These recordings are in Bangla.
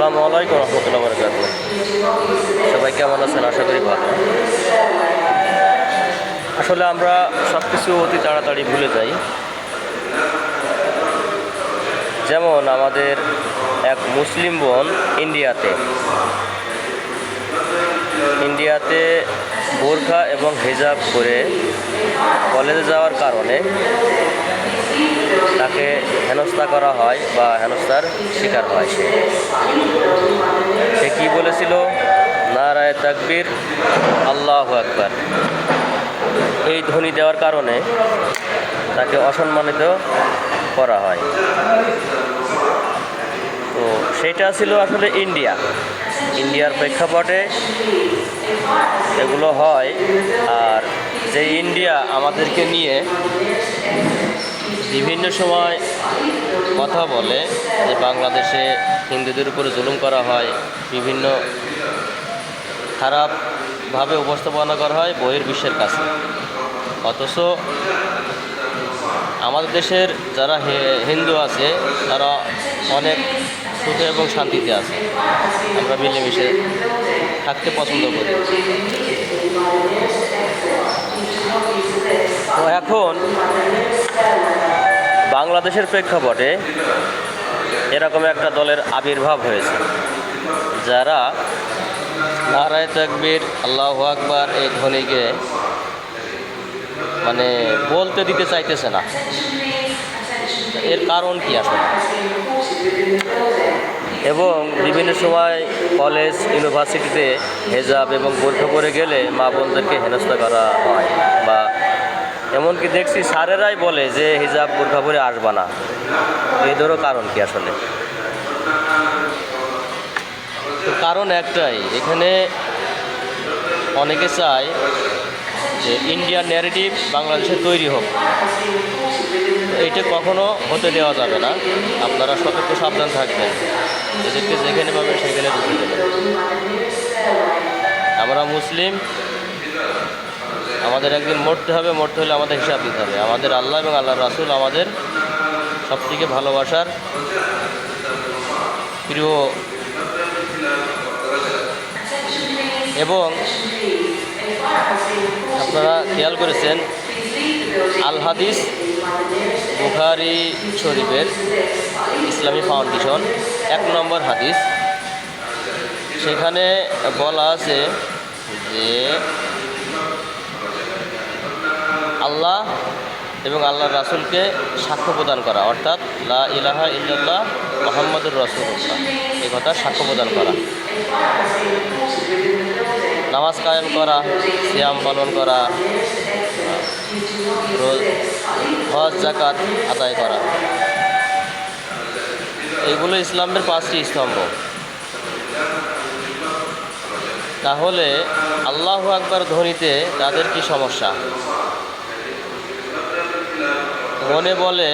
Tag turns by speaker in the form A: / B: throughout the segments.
A: আসসালামু আলাইকুম রহমতুল্লাহ বরকাতুহ। সবাই কেমন আছেন? আশা করি ভালো। আসলে আমরা সব কিছু অতি তাড়াতাড়ি ভুলে যাই। যেমন আমাদের এক মুসলিম বোন ইন্ডিয়াতে বোরখা এবং হিজাব করে কলেজে যাওয়ার কারণে তাকে হেনস্থা করা হয় বা হেনস্থার শিকার হয়। সে কি বলেছিল? নারায়ে তাকবীর, আল্লাহু আকবার, এই ধ্বনি দেওয়ার কারণে তাকে অসম্মানিত করা হয়। তো সেটা ছিল আসলে ইন্ডিয়ার প্রেক্ষাপটে এগুলো হয়। আর যে ইন্ডিয়া আমাদেরকে নিয়ে বিভিন্ন সময় কথা বলে যে বাংলাদেশে হিন্দুদের উপরে জুলুম করা হয়, বিভিন্ন খারাপভাবে উপস্থাপনা করা হয় বহির্বিশ্বের কাছে, অথচ আমাদের দেশের যারা হিন্দু আছে তারা অনেক সুখে এবং শান্তিতে আছে। আমরা মিলেমিশে থাকতে পছন্দ করি। তো এখন বাংলাদেশের প্রেক্ষাপটে এরকম একটা দলের আবির্ভাব হয়েছে যারা নারায়ে তাকবীর, আল্লাহু আকবার এই ধ্বনিকে বলতে দিতে চাইতেছে না। এর কারণ কি আসলে? এবং বিভিন্ন সময় কলেজ ইউনিভার্সিটিতে হিজাব এবং বোরখা পরে গেলে মা বোনদেরকে হেনস্থা করা হয়, বা এমনকি দেখছি স্যারেরাই বলে যে হিজাব বোরখা পরে আসবা না। এদেরও কারণ কি আসলে? তো কারণ একটাই, এখানে অনেকে চায় যে ইন্ডিয়ান ন্যারেটিভ বাংলাদেশে তৈরি হোক। এইটা কখনো হতে দেওয়া যাবে না। আপনারা সতর্ক সাবধান থাকবেন, এদেরকে যেখানে পাবেন সেখানে ঢুকে দেবেন। আমরা মুসলিম, আমাদের একদিন মরতে হলে আমাদের হিসাব দিতে হবে। আমাদের আল্লাহ এবং আল্লাহর রাসূল আমাদের সবথেকে ভালোবাসার প্রিয়। এবং আপনারা খেয়াল করেছেন আল হাদিস বুখারী শরীফের ইসলামী ফাউন্ডেশন 1 নম্বর হাদিস, সেখানে বলা আছে যে আল্লাহ এবং আল্লাহর রাসূলকে সাক্ষ্য প্রদান করা, অর্থাৎ লা ইলাহা ইল্লাল্লাহ মুহাম্মাদুর রাসূলুল্লাহ, এই কথা সাক্ষ্য প্রদান করা, নামাজ কায়েম করা, সিয়াম পালন করা, হজ যাকাত আদায় করা, এইগুলো ইসলামের 5টি স্তম্ভ। তাহলে আল্লাহু আকবার ধ্বনিতে তাদের কি সমস্যা? মনে বলে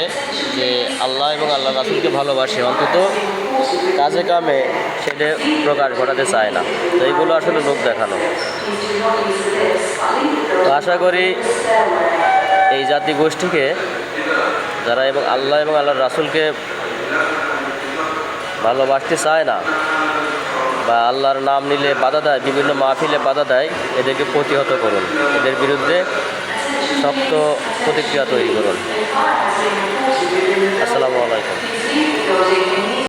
A: যে আল্লাহ এবং আল্লাহ রাসূলকে ভালোবাসে, অন্তত কাজে কামে সেটা প্রকাশ ঘটাতে চায় না। তো এইগুলো আসলে লোক দেখানো। তো আশা করি এই জাতিগোষ্ঠীকে যারা আল্লাহ এবং আল্লাহর রাসূলকে ভালোবাসতে চায় না বা আল্লাহর নাম নিলে বাধা দেয়, বিভিন্ন মাহফিলে বাধা দেয়, এদেরকে প্রতিহত করুন। এদের বিরুদ্ধে শক্ত প্রতিক্রিয়া তৈরি করুন। আসসালামু আলাইকুম।